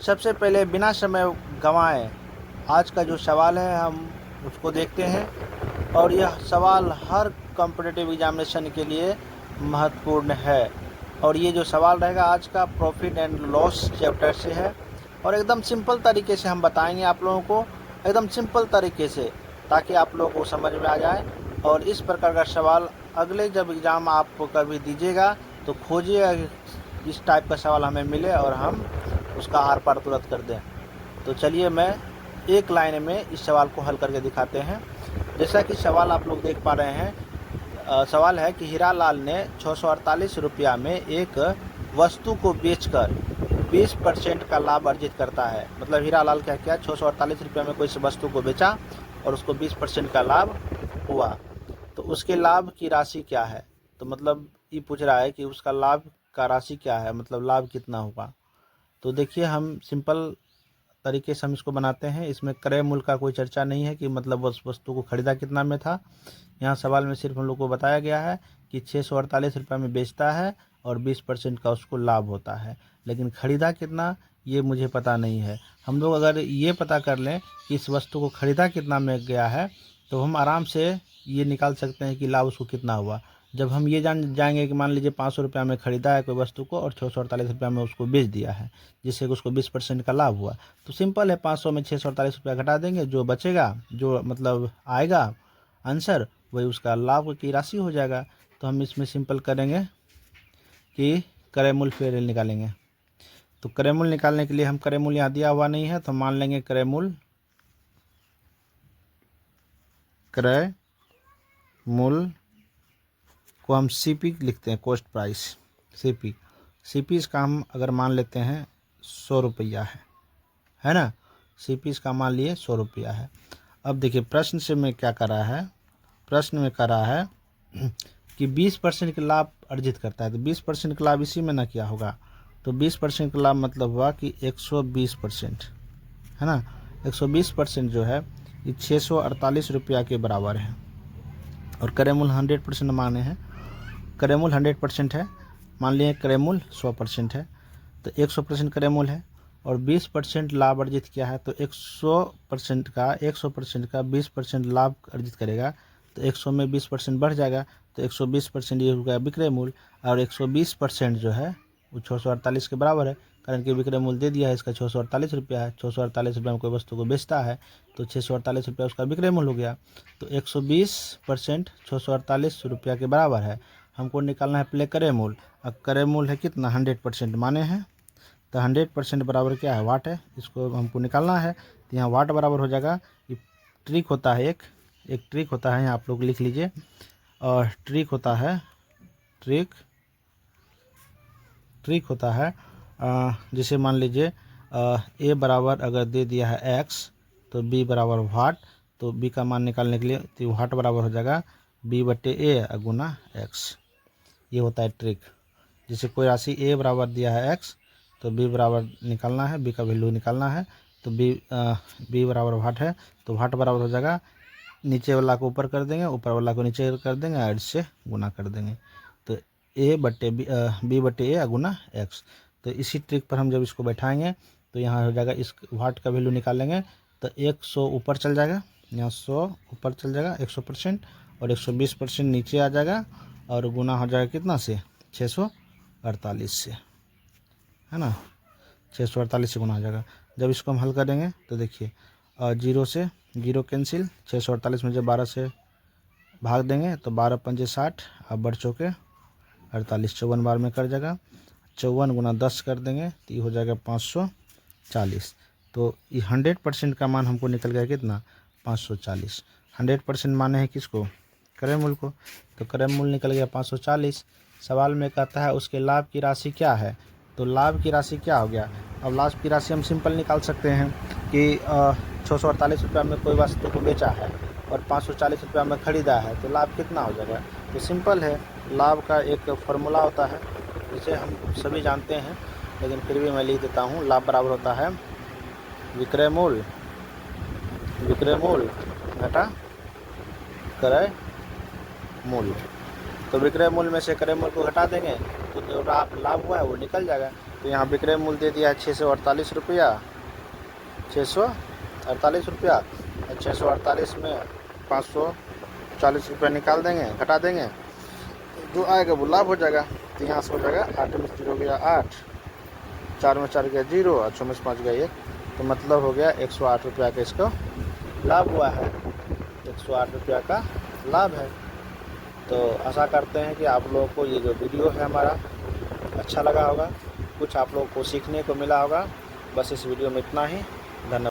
सबसे पहले बिना समय गंवाए आज का जो सवाल है हम उसको देखते हैं, और यह सवाल हर कॉम्पिटिटिव एग्जामिनेशन के लिए महत्वपूर्ण है। और ये जो सवाल रहेगा आज का प्रॉफिट एंड लॉस चैप्टर से है, और एकदम सिंपल तरीके से हम बताएंगे आप लोगों को, एकदम सिंपल तरीके से, ताकि आप लोगों को समझ में आ जाए। और इस प्रकार का सवाल अगले जब एग्ज़ाम आप कभी दीजिएगा तो खोजिएगा इस टाइप का सवाल हमें मिले और हम उसका आर पार तुरंत कर दें। तो चलिए मैं एक लाइन में इस सवाल को हल करके दिखाते हैं। जैसा कि सवाल आप लोग देख पा रहे हैं, सवाल है कि हीरालाल ने 648 रुपया में एक वस्तु को बेचकर 20% का लाभ अर्जित करता है। मतलब हीरालाल क्या किया, 648 रुपया में कोई वस्तु को बेचा और उसको 20% का लाभ हुआ, तो उसके लाभ की राशि क्या है। तो मतलब ये पूछ रहा है कि उसका लाभ का राशि क्या है, मतलब लाभ कितना होगा। तो देखिए हम सिंपल तरीके से हम इसको बनाते हैं। इसमें क्रय मूल्य का कोई चर्चा नहीं है कि मतलब उस वस्तु को खरीदा कितना में था। यहाँ सवाल में सिर्फ हम लोग को बताया गया है कि 648 रुपये में बेचता है और 20% का उसको लाभ होता है, लेकिन ख़रीदा कितना ये मुझे पता नहीं है। हम लोग अगर ये पता कर लें कि इस वस्तु को ख़रीदा कितना में गया है तो हम आराम से ये निकाल सकते हैं कि लाभ उसको कितना हुआ। जब हम ये जान जाएंगे कि मान लीजिए 500 रुपया में ख़रीदा है कोई वस्तु को और 648 रुपया में उसको बेच दिया है, जिससे कि उसको 20% का लाभ हुआ, तो सिंपल है 500 में 648 रुपया घटा देंगे, जो बचेगा जो मतलब आएगा आंसर वही उसका लाभ की राशि हो जाएगा। तो हम इसमें सिंपल करेंगे कि क्रय मूल्य फिर निकालेंगे। तो क्रय मूल्य निकालने के लिए हम क्रय मूल्य यहाँ दिया हुआ नहीं है तो मान लेंगे क्रय मूल्य को हम सीपी लिखते हैं, कॉस्ट प्राइस सीपी इसका हम अगर मान लेते हैं 100 रुपया है ना। सीपी इसका मान लिए 100 रुपया है। अब देखिए प्रश्न से में क्या कर रहा है, प्रश्न में कर रहा है कि 20% का लाभ अर्जित करता है, तो 20% का लाभ इसी में ना किया होगा, तो 20% का लाभ मतलब हुआ कि 120% है ना। 120% जो है ये 648 रुपया के बराबर है। और क्रय मूल्य 100% माने हैं, क्रय मूल्य 100% है, मान लिए क्रय मूल्य 100% है, तो 100% क्रय मूल्य है और 20% लाभ अर्जित किया है, तो 100% का 20% लाभ अर्जित करेगा, तो 100 में 20% बढ़ जाएगा, तो 120% ये हो गया विक्रय मूल्य। और 120% जो है वो 648 के बराबर है, कारण कि विक्रय मूल्य दे दिया है इसका 648 रुपया है। 648 रुपये में कोई वस्तु को बेचता है तो 648 रुपया उसका विक्रय मूल्य हो गया। तो 120% 648 रुपया के बराबर है। हमको निकालना है पहले क्रय मूल्य। अब क्रय मूल्य है कितना, 100% माने हैं, तो 100% बराबर क्या है, वाट है, इसको हमको निकालना है। तो यहाँ वाट बराबर हो जाएगा, ये ट्रिक होता है, एक ट्रिक होता है, यहाँ आप लोग लिख लीजिए। और ट्रिक होता है जैसे मान लीजिए ए बराबर अगर दे दिया है एक्स तो बी बराबर वाट, तो बी का मान निकालने के लिए तो वाट बराबर हो जाएगा b/a गुना एक्स। ये होता है ट्रिक। जैसे कोई राशि ए बराबर दिया है एक्स तो बी बराबर निकालना है, बी का वैल्यू निकालना है, तो बी बराबर वाट है, तो वाट बराबर हो जाएगा नीचे वाला को ऊपर कर देंगे, ऊपर वाला को नीचे कर देंगे और इससे गुना कर देंगे, तो b/a गुना एक्स। तो इसी ट्रिक पर हम जब इसको बैठाएंगे तो यहाँ हो जाएगा, इस वाट का वैल्यू निकालेंगे तो 100 ऊपर चल जाएगा, यहाँ 100 ऊपर चल जाएगा 100%, और 120% नीचे आ जाएगा और गुना हो जाएगा कितना से, 648 से, है ना, 648 से गुना हो जाएगा। जब इसको हम हल करेंगे तो देखिए जीरो से जीरो कैंसिल, 648 में जब 12 से भाग देंगे तो 12 पंजे 60, अब बढ़ चौके 48, 54 बार में कर जाएगा, 54 गुना 10 कर देंगे तो ये हो जाएगा 540। तो ये 100% का मान हमको निकल गया कितना, 540। 100% माने हैं किसको, क्रय मूल्य को, तो क्रय मूल्य निकल गया 540। सवाल में कहता है उसके लाभ की राशि क्या है, तो लाभ की राशि क्या हो गया। अब लाभ की राशि हम सिंपल निकाल सकते हैं कि 648 रुपया में कोई वस्तु को बेचा है और 540 रुपया में ख़रीदा है, तो लाभ कितना हो जाएगा। तो सिंपल है, लाभ का एक फार्मूला होता है जिसे हम सभी जानते हैं, लेकिन फिर भी मैं लिख देता हूँ। लाभ बराबर होता है विक्रय मूल्य घटा क्रय मूल्य। तो विक्रय मूल्य में से क्रय मूल्य को घटा देंगे तो जो लाभ हुआ है वो निकल जाएगा। तो यहाँ विक्रय मूल्य दे दिया है 648 रुपया, 648 रुपया। 648 में 540 रुपया निकाल देंगे, घटा देंगे, जो आएगा वो लाभ हो जाएगा। तो यहाँ से हो जाएगा 8 में 0 गया 8, 4 में 4 गया 0 और 6 में 5 गया 1, तो मतलब हो गया 108 रुपया का इसको लाभ हुआ है। 108 रुपया का लाभ है। तो आशा करते हैं कि आप लोगों को ये जो वीडियो है हमारा अच्छा लगा होगा, कुछ आप लोगों को सीखने को मिला होगा। बस इस वीडियो में इतना ही। धन्यवाद।